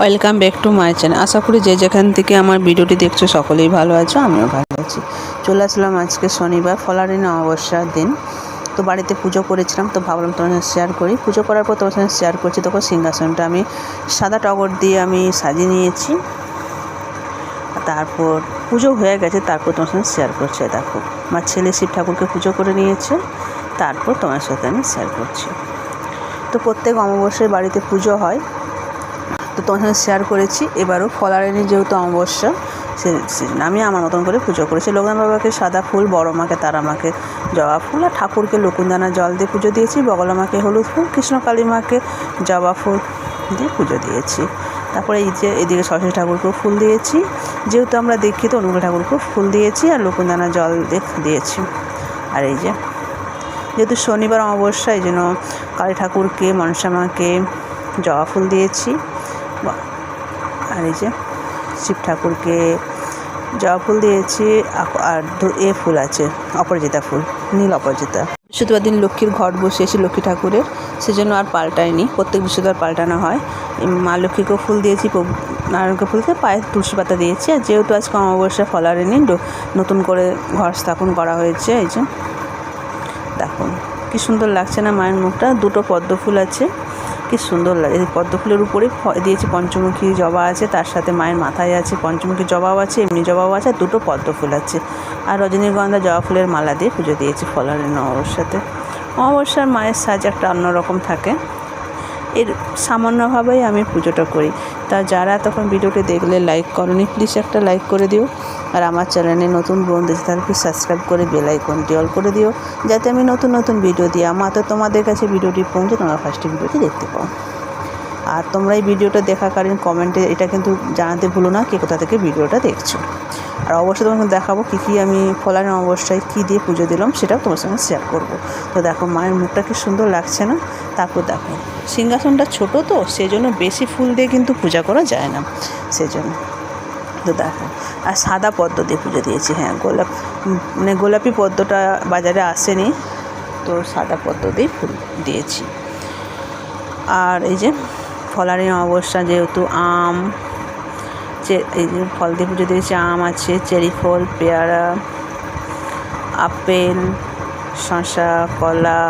Welcome back to my channel. আশা করি যে যেখান থেকে আমার ভিডিওটি দেখছো সকলেই ভালো আছো, আমিও ভালো আছি। চলে আসলাম আজকে শনিবার, ফলারিন অমাবস্যার দিন। তো বাড়িতে পুজো করেছিলাম, তো ভাবলাম তোমার সাথে শেয়ার করি। পুজো করার পর তোমার সাথে শেয়ার করছি। দেখো সিংহাসনটা আমি সাদা টগর দিয়ে আমি সাজিয়ে নিয়েছি। তারপর পুজো হয়ে গেছে, তারপর তোমার সাথে শেয়ার করছি। দেখো আমার ছেলে শিব ঠাকুরকে পুজো করে নিয়েছে, তারপর তোমার সাথে আমি শেয়ার করছি। তো প্রত্যেক অমাবস্যায় বাড়িতে পুজো হয়, তো তোমার সঙ্গে শেয়ার করেছি। এবারও ফলারিনী যেহেতু অমাবস্যা, আমি আমার মতন করে পুজো করেছি। লোকনাথ বাবাকে সাদা ফুল, বড় মাকে তারা মাকে জবা ফুল, আর ঠাকুরকে লকুনদানা জল দিয়ে পুজো দিয়েছি। বগলা মাকে হলুদ ফুল, কৃষ্ণকালী মাকে জবা ফুল দিয়ে পুজো দিয়েছি। তারপরে এই যে এদিকে সরস্বতী ঠাকুরকেও ফুল দিয়েছি, যেহেতু আমরা দীক্ষিত, অনুকূল ঠাকুরকেও ফুল দিয়েছি আর লকুনদানা জল দিয়েছি। আর এই যে যেহেতু শনিবার অমাবস্যা, এই জন্য কালী ঠাকুরকে, মনসা মাকে জবা ফুল দিয়েছি। আর এই যে শিব ঠাকুরকে জবা ফুল দিয়েছি। আর ফুল আছে, অপরাজিতা ফুল, নীল অপরাজিতা। বৃহস্পতিবার দিন লক্ষ্মীর ঘট বসিয়েছি লক্ষ্মী ঠাকুরের, সেজন্য আর পাল্টায়নি। প্রত্যেক বৃহস্পতিবার পাল্টানো হয়। মা লক্ষ্মীকেও ফুল দিয়েছি, নারায়ণকে ফুলকে পায়ে তুলসী পাতা দিয়েছি। আর যেহেতু আজকে অমাবস্যা, ফলারিনী নতুন করে ঘর স্থাপন করা হয়েছে। এই যে দেখুন কি সুন্দর লাগছে না মায়ের মুখটা। দুটো পদ্ম ফুল আছে, কি সুন্দর লাগে। এই পদ্ম ফুলের উপরে দিয়েছি পঞ্চমুখী জবা আছে, তার সাথে মায়ের মাথায় আছে পঞ্চমুখী জবাও আছে, এমনি জবাও আছে, আর দুটো পদ্ম ফুল আছে। আর রজনীগন্ধা জবা ফুলের মালা দিয়ে পুজো দিয়েছি ফলারিনী অমাবস্যাতে। অমাবস্যার মায়ের সাজ একটা অন্যরকম থাকে। এর সামান্যভাবেই আমি পুজোটা করি। তা যারা তখন ভিডিওটি দেখলে লাইক করনি, প্লিজ একটা লাইক করে দিও। আর আমার চ্যানেলে নতুন বন্ধু তাহলে প্লিজ সাবস্ক্রাইব করে বেল আইকনটি অল করে দিও, যাতে আমি নতুন নতুন ভিডিও দিই তো তোমাদের কাছে ভিডিওটি পৌঁছে তোমরা ফার্স্টে ভিডিওটি দেখতে পাও। আর তোমরা এই ভিডিওটা দেখাকালীন কমেন্টে এটা কিন্তু জানাতে ভুলো না কে কোথা থেকে ভিডিওটা দেখছো। আর অবশ্যই তোমাকে দেখাবো কী আমি ফলারিনী অমাবস্যায় কী দিয়ে পুজো দিলাম, সেটাও তোমার সঙ্গে শেয়ার করবো। তো দেখো মায়ের মুখটা কি সুন্দর লাগছে না। তারপর দেখো সিংহাসনটা ছোটো, তো সেজন্য বেশি ফুল দিয়ে কিন্তু পূজা করা যায় না, সেজন্য। তো দেখো আর সাদা পদ্ম দিয়ে পুজো দিয়েছি। হ্যাঁ, গোলাপি পদ্মটা বাজারে আসেনি, তো সাদা পদ্ম দিয়ে ফুল দিয়েছি। আর এই যে ফলারিনী অমাবস্যা যেহেতু এই যে ফল দিয়ে পুজো দিয়েছি। আম আছে, চেরি ফল, পেয়ারা, আপেল, শসা, কলা,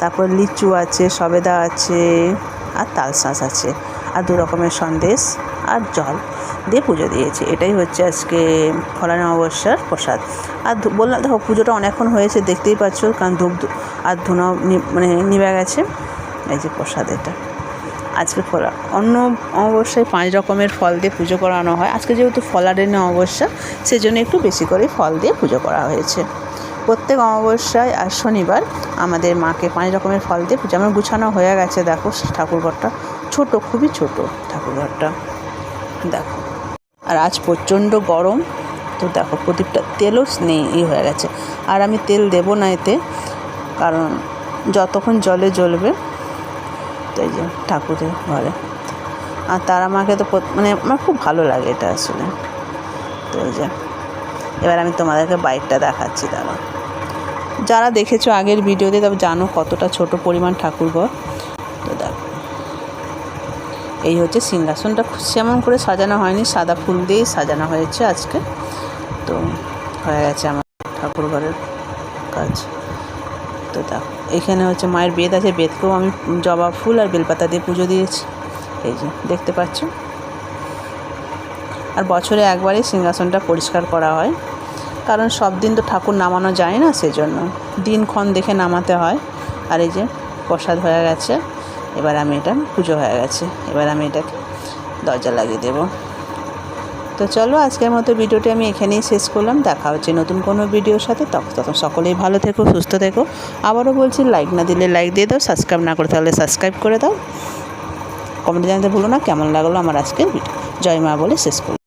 তারপর লিচু আছে, সবেদা আছে, আর তালশাঁস আছে, আর 2 রকমের সন্দেশ আর জল দিয়ে পুজো দিয়েছি। এটাই হচ্ছে আজকে ফলারিনী অমাবস্যার প্রসাদ। আর বললাম দেখো পুজোটা অনেকক্ষণ হয়েছে, দেখতেই পাচ্ছ, কারণ ধূপ আর ধুনো নিভে গেছে। এই যে প্রসাদ, এটা আজকে অন্য অমাবস্যায় 5 রকমের ফল দিয়ে পুজো করানো হয়। আজকে যেহেতু ফলারিনী অমাবস্যা, সেজন্য একটু বেশি করে ফল দিয়ে পুজো করা হয়েছে। প্রত্যেক অমাবস্যায় আর শনিবার আমাদের মাকে 5 রকমের ফল দিয়ে পুজো। আমার গুছানো হয়ে গেছে। দেখো ঠাকুরঘরটা ছোট, খুবই ছোট ঠাকুরঘরটা দেখো। আর আজ প্রচণ্ড গরম, তো দেখো প্রদীপটা তেলও নেই হয়ে গেছে। আর আমি তেল দেব না এতে, কারণ যতক্ষণ জলে জ্বলবে। তো এই যে ঠাকুরের ঘরে আর তারা মাকে তো আমার খুব ভালো লাগে এটা আসলে। তো এই যে এবার আমি তোমাদেরকে বাইকটা দেখাচ্ছি। তারা যারা দেখেছো আগের ভিডিওতে তবে জানো কতটা ছোট পরিমাণ ঠাকুরঘর। তো দেখো এই হচ্ছে সিংহাসনটা, সেমন করে সাজানো হয়নি, সাদা ফুল দিয়েই সাজানো হয়েছে আজকে। তো হয়ে গেছে আমার ঠাকুরঘরের কাজ। তো দেখো এখানে হচ্ছে মায়ের বেদ আছে, বেদকেও আমি জবা ফুল আর বেলপাতা দিয়ে পুজো দিয়েছি। এই যে দেখতে পাচ্ছ। আর বছরে একবারই সিংহাসনটা পরিষ্কার করা হয়, কারণ সব দিন তো ঠাকুর নামানো যায় না, সেজন্য দিনক্ষণ দেখে নামাতে হয়। আর এই যে প্রসাদ হয়ে গেছে, এবার আমি এটা পুজো হয়ে গেছে, এবার আমি এটাকে দরজা লাগিয়ে দেবো। তো চলো আজকের মতো ভিডিওটি আমি এখানেই শেষ করলাম। দেখা হচ্ছে নতুন কোনো ভিডিওর সাথে। তখন সকলেই ভালো থেকো, সুস্থ থেকো। আবারও বলছি, লাইক না দিলে লাইক দিয়ে দাও, সাবস্ক্রাইব না করে তাহলে সাবস্ক্রাইব করে দাও। কমেন্টে জানাতে ভুলো না কেমন লাগলো আমার আজকের ভিডিও। জয় মা বলে শেষ করলাম।